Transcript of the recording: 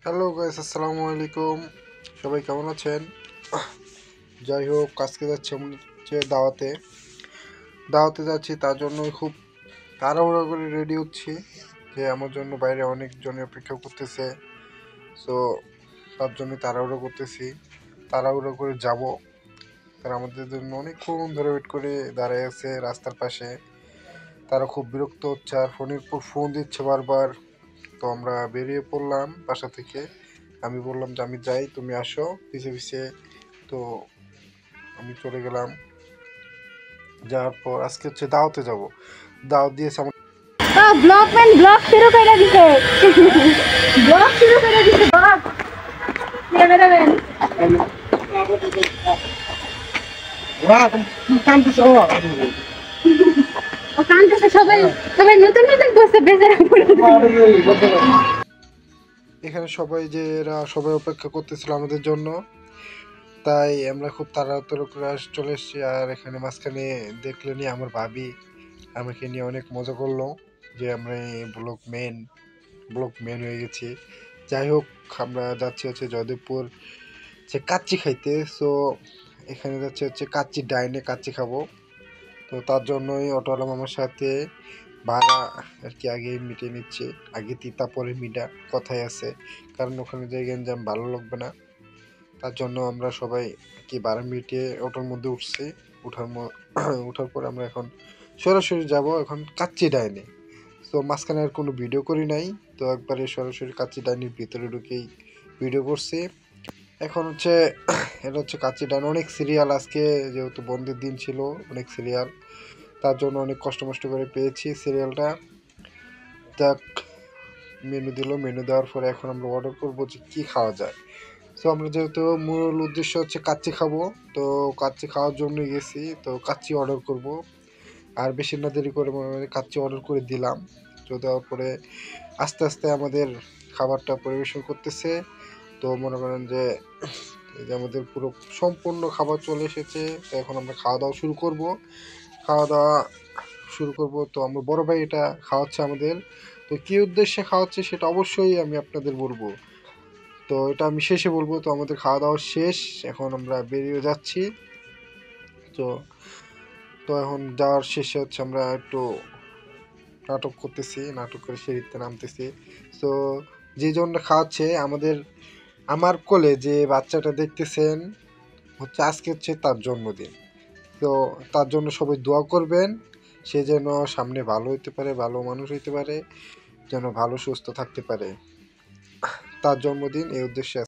Hello guys, আসসালামু আলাইকুম। সবাই কেমন আছেন? যাই হোক, আজকে যাচ্ছি আমরা হচ্ছে দাওয়াতে যাচ্ছি। তার জন্য খুব তাড়াহুড়ো করে রেডি হচ্ছি, যে আমার জন্য বাইরে অনেকজন অপেক্ষা করতেছে। সো তার জন্য তাড়াহুড়ো করতেছি, তাড়াহুড়ো করে যাব। তারা আমাদের জন্য অনেকক্ষণ ধরে ওয়েট করে দাঁড়ায় আছে রাস্তার পাশে। তারা খুব বিরক্ত হচ্ছে আর ফোনের পর ফোন দিচ্ছে বারবার। তো আমরা বেরিয়ে পড়লাম বাসা থেকে। আমি বললাম যে আমি যাই, তুমি আসো পিছে পিছে। তো আমি চলে গেলাম। যাওয়ার পর আজকে হচ্ছে দাওয়াতে যাব। দাওয়াত দিয়েছে আমার। ব্লগম্যান ব্লগ শুরু করে দিছে। ব্লগ শুরু করে দিছে ব্লগ। ক্যামেরাম্যান ও কানতেছে। সবাই সবাই নতুন নতুন বসে বেজারা করে। এখানে সবাই যে এরা সবাই অপেক্ষা করতেছিল আমাদের জন্য, তাই আমরা খুব তাড়াতাড়ি করে চলে এসেছি। আর এখানে মাঝখানে দেখলেনি আমার ভাবি আমাকে নিয়ে অনেক মজা করলো, যে আমরা ব্লক মেন হয়ে গেছি। যাই হোক, আমরা যাচ্ছি হচ্ছে জয়দেবপুর যে কাচ্চি খাইতে। সো এখানে যাচ্ছে হচ্ছে কাচ্চি ডাইনে কাচ্চি খাবো। তো তার জন্যই অটোওয়ালা মামার সাথে ভাড়া আর কি আগে মিটিয়ে নিচ্ছে। আগে তিতা পরে মিঠা কথাই আছে, কারণ ওখানে যে গেঞ্জাম ভালো লাগবে না। তার জন্য আমরা সবাই কি ভাড়া মিটিয়ে অটোর মধ্যে উঠছি। ওঠার পর আমরা এখন সরাসরি যাব এখন কাচ্চি ডাইনে। তো মাঝখানে আর কোনো ভিডিও করি নাই, তো একবারে সরাসরি কাচ্চি ডাইনের ভিতরে ঢুকেই ভিডিও করছি। এখন হচ্ছে এটা হচ্ছে কাচ্চি ডাইন। অনেক সিরিয়াল আজকে, যেহেতু বন্ধের দিন ছিল, অনেক সিরিয়াল। তার জন্য অনেক কষ্ট মষ্ট করে পেয়েছি সিরিয়ালটা। যাক, মেনু দিল, মেনু দেওয়ার পরে এখন আমরা অর্ডার করবো যে কী খাওয়া যায়। তো আমরা যেহেতু মূল উদ্দেশ্য হচ্ছে কাচ্চি খাবো, তো কাচ্চি খাওয়ার জন্য গেছি, তো কাচ্চি অর্ডার করব। আর বেশি না দেরি করে কাচ্চি অর্ডার করে দিলাম। তো দেওয়ার পরে আস্তে আস্তে আমাদের খাবারটা পরিবেশন করতেছে। তো মনে করেন যে এই যে আমাদের পুরো সম্পূর্ণ খাবার চলে এসেছে। তো এখন আমরা খাওয়া দাওয়া শুরু করব। খাওয়া দাওয়া শুরু করব। তো আমার বড় ভাই এটা খাওয়াচ্ছে আমাদের। তো কী উদ্দেশ্যে খাওয়াচ্ছে সেটা অবশ্যই আমি আপনাদের বলবো। তো এটা আমি শেষে বলবো। তো আমাদের খাওয়া দাওয়া শেষ, এখন আমরা বেরিয়ে যাচ্ছি। তো তো এখন যাওয়ার শেষে হচ্ছে আমরা একটু নাটক করতেছি, নাটক করে সিঁড়িতে নামতেছি। তো যে জন্য খাওয়াচ্ছে আমার কোলে যে বাচ্চাটা দেখতেছেন, হচ্ছে আজকে হচ্ছে তার জন্মদিন। তো তার জন্য সবাই দোয়া করবেন, সে যেন সামনে ভালো হইতে পারে, ভালো মানুষ হইতে পারে, যেন ভালো সুস্থ থাকতে পারে। তার জন্মদিন, এই উদ্দেশ্যে